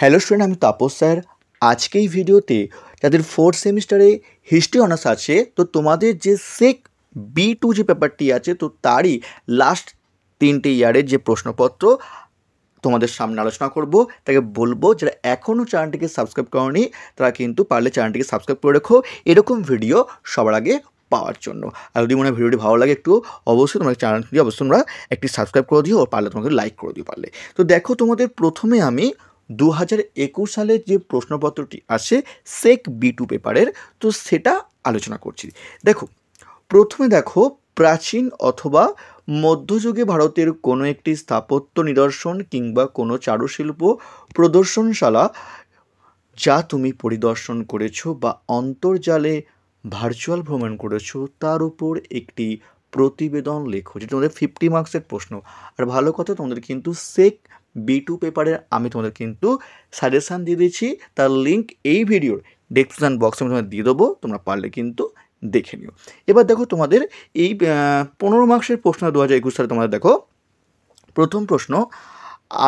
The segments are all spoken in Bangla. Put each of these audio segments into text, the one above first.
হ্যালো স্টুডেন্ট, আমি তাপস স্যার। আজকে এই ভিডিওতে যাদের ফোর্থ সেমিস্টারে হিস্ট্রি অনার্স আছে, তো তোমাদের যে সেক B2 যে পেপারটি আছে, তো তারই লাস্ট 3টে ইয়ারের যে প্রশ্নপত্র তোমাদের সামনে আলোচনা করব। তাকে বলবো যারা এখনও চ্যানেলটিকে সাবস্ক্রাইব করনি তারা কিন্তু পারলে চ্যানেলটিকে সাবস্ক্রাইব করে রেখো এরকম ভিডিও সবার আগে পাওয়ার জন্য। আর যদি মনে হয় ভিডিওটি ভালো লাগে একটু অবশ্যই তোমার চ্যানেলটি অবশ্যই তোমরা একটি সাবস্ক্রাইব করে দিও, ও পারলে তোমাকে লাইক করে দিও পারলে। তো দেখো, তোমাদের প্রথমে আমি 2021 সালের যে প্রশ্নপত্রটি আসে সেক B2 পেপারের, তো সেটা আলোচনা করছি। দেখো, প্রথমে দেখো, প্রাচীন অথবা মধ্যযুগে ভারতের কোনো একটি স্থাপত্য নিদর্শন কিংবা কোনো চারুশিল্প প্রদর্শনশালা যা তুমি পরিদর্শন করেছো বা অন্তর্জালে ভার্চুয়াল ভ্রমণ করেছো তার উপর একটি প্রতিবেদন লেখো, যেটা তোমাদের 50 মার্কসের প্রশ্ন। আর ভালো কথা, তোমাদের কিন্তু সেক B2 পেপারের আমি তোমাদের কিন্তু সাজেশান দিয়ে দিচ্ছি, তার লিঙ্ক এই ভিডিওর ডেসক্রিপশন বক্সে আমি তোমাদের দিয়ে দেবো, তোমরা পারলে কিন্তু দেখে নিও। এবার দেখো, তোমাদের এই 15 মার্কসের প্রশ্ন 2021 সালে তোমাদের দেখো, প্রথম প্রশ্ন,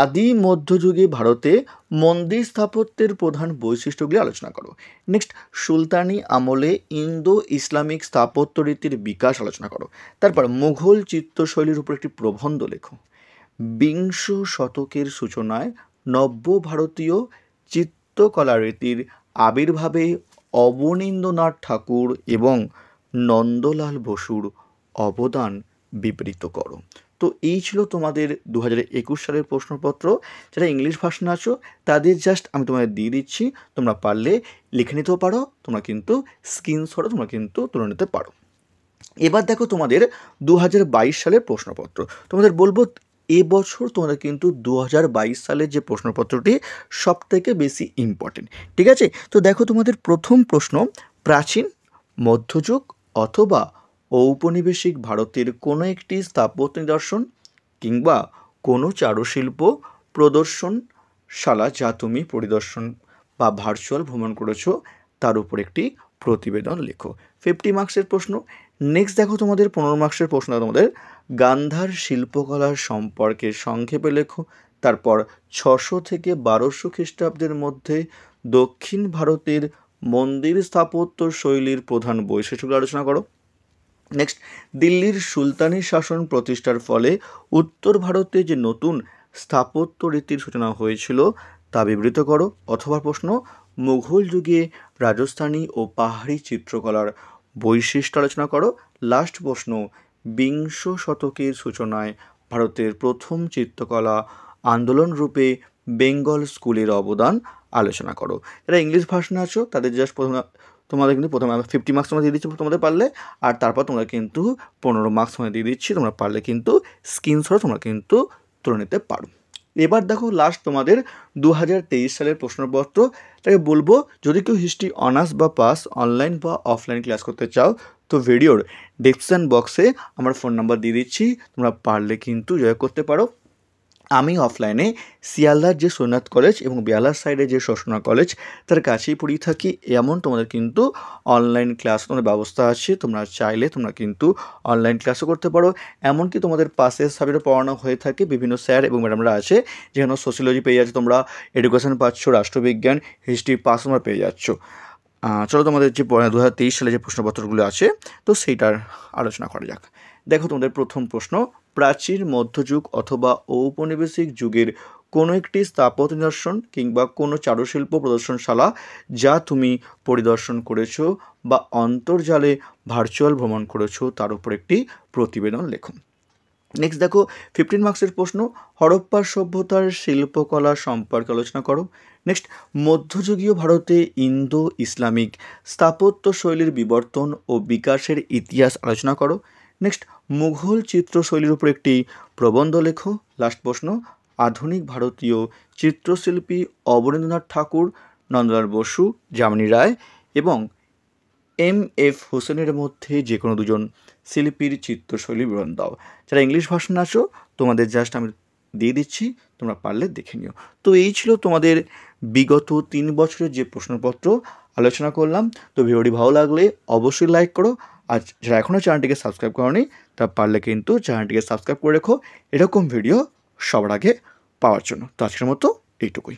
আদি মধ্যযুগে ভারতে মন্দির স্থাপত্যের প্রধান বৈশিষ্ট্যগুলি আলোচনা করো। নেক্সট, সুলতানি আমলে ইন্দো ইসলামিক স্থাপত্য রীতির বিকাশ আলোচনা করো। তারপর মুঘল চিত্রশৈলীর উপর একটি প্রবন্ধ লেখো। বিংশ শতকের সূচনায় নব্য ভারতীয় চিত্রকলা রীতির আবির্ভাবে অবনীন্দ্রনাথ ঠাকুর এবং নন্দলাল বসুর অবদান বিবৃত করো। তো এই ছিল তোমাদের 2021 সালের প্রশ্নপত্র। যারা ইংলিশ ভার্সন আছো তাদের জাস্ট আমি তোমাদের দিয়ে দিচ্ছি, তোমরা পারলে লিখে নিতেও পারো, তোমরা কিন্তু স্ক্রিনশটও তোমরা কিন্তু তুলে নিতে পারো। এবার দেখো, তোমাদের 2022 সালের প্রশ্নপত্র তোমাদের বলবো, এবছর তোমাদের কিন্তু 2022 সালের যে প্রশ্নপত্রটি সবথেকে বেশি ইম্পর্টেন্ট, ঠিক আছে? তো দেখো, তোমাদের প্রথম প্রশ্ন, প্রাচীন, মধ্যযুগ অথবা ঔপনিবেশিক ভারতের কোনো একটি স্থাপত্য নিদর্শন কিংবা কোনো চারুশিল্প প্রদর্শনশালা যা তুমি পরিদর্শন বা ভার্চুয়াল ভ্রমণ করেছো তার উপর একটি প্রতিবেদন লেখো। 50 মার্কসের প্রশ্ন। নেক্সট দেখো, তোমাদের 15 মার্কসের প্রশ্ন, তোমাদের গান্ধার শিল্পকলার সম্পর্কে সংক্ষেপে লেখো। তারপর 600 থেকে 1200 খ্রিস্টাব্দের মধ্যে দক্ষিণ ভারতের মন্দির স্থাপত্য শৈলীর প্রধান বৈশিষ্ট্যগুলো আলোচনা করো। নেক্সট, দিল্লির সুলতানি শাসন প্রতিষ্ঠার ফলে উত্তর ভারতে যে নতুন স্থাপত্য রীতির সূচনা হয়েছিল তা বিবৃত করো। অথবা প্রশ্ন, মুঘল যুগে রাজস্থানী ও পাহাড়ি চিত্রকলার বৈশিষ্ট্য আলোচনা করো। লাস্ট প্রশ্ন, বিংশ শতকের সূচনায় ভারতের প্রথম চিত্রকলা আন্দোলন রূপে বেঙ্গল স্কুলের অবদান আলোচনা করো। যারা ইংলিশ ভার্সনে আছো তাদের জাস্ট তোমাদের কিন্তু প্রথমে 50 মার্কস তোমরা দিয়ে দিচ্ছি তোমাদের পারলে, আর তারপর তোমরা কিন্তু 15 মার্কস তোমরা দিয়ে দিচ্ছি, তোমরা পারলে কিন্তু স্ক্রিনশট তোমরা কিন্তু তুলে নিতে পারো। এবার দেখো, লাস্ট তোমাদের 2023 সালের প্রশ্নপত্র। তাকে বলবো, যদি কেউ হিস্ট্রি অনার্স বা পাস অনলাইন বা অফলাইন ক্লাস করতে চাও তো ভিডিওর ডেসক্রিপশন বক্সে আমার ফোন নাম্বার দিয়ে দিচ্ছি, তোমরা পারলে কিন্তু জয় করতে পারো। আমি অফলাইনে শিয়ালদার যে সোমনাথ কলেজ এবং বেহালার সাইডে যে শোষণা কলেজ তার কাছেই পড়িয়ে থাকি। এমন তোমাদের কিন্তু অনলাইন ক্লাস তোমাদের ব্যবস্থা আছে, তোমরা চাইলে তোমরা কিন্তু অনলাইন ক্লাসও করতে পারো। এমনকি তোমাদের পাশের সাবজেক্টে পড়ানো হয়ে থাকে, বিভিন্ন স্যার এবং ম্যাডামরা আছে, যেখানে সোশিয়োলজি পেয়ে যাচ্ছে, তোমরা এডুকেশন পাচ্ছ, রাষ্ট্রবিজ্ঞান, হিস্ট্রি পাস তোমরা পেয়ে যাচ্ছ। চলো, তোমাদের যে 2023 সালে যে প্রশ্নপত্রগুলো আছে তো সেইটার আলোচনা করা যাক। দেখো, তোমাদের প্রথম প্রশ্ন, প্রাচীন, মধ্যযুগ অথবা ঔপনিবেশিক যুগের কোনো একটি স্থাপত্য নিদর্শন কিংবা কোনো চারুশিল্প প্রদর্শনশালা যা তুমি পরিদর্শন করেছো বা অন্তর্জালে ভার্চুয়াল ভ্রমণ করেছো তার উপর একটি প্রতিবেদন লেখো। নেক্সট দেখো, 15 মার্কসের প্রশ্ন, হরপ্পা সভ্যতার শিল্পকলা সম্পর্কে আলোচনা করো। নেক্সট, মধ্যযুগীয় ভারতে ইন্দো ইসলামিক স্থাপত্য শৈলীর বিবর্তন ও বিকাশের ইতিহাস আলোচনা করো। নেক্সট, মুঘল চিত্রশৈলীর উপর একটি প্রবন্ধ লেখো। লাস্ট প্রশ্ন, আধুনিক ভারতীয় চিত্রশিল্পী অবনীন্দ্রনাথ ঠাকুর, নন্দলাল বসু, যামিনী রায় এবং MF হোসেনের মধ্যে যে কোনো দুজন শিল্পীর চিত্রশৈলী বিবরণ দাও। যারা ইংলিশ ভার্সন আছো তোমাদের জাস্ট আমি দিয়ে দিচ্ছি, তোমরা পারলে দেখে নিও। তো এই ছিল তোমাদের বিগত 3 বছরের যে প্রশ্নপত্র আলোচনা করলাম। তো ভিডিওটি ভালো লাগলে অবশ্যই লাইক করো, আর যারা এখনও চ্যানেলটিকে সাবস্ক্রাইব করোনি তারা পারলে কিন্তু চ্যানেলটিকে সাবস্ক্রাইব করে রেখো এরকম ভিডিও সবার আগে পাওয়ার জন্য। তো আজকের মতো এইটুকুই।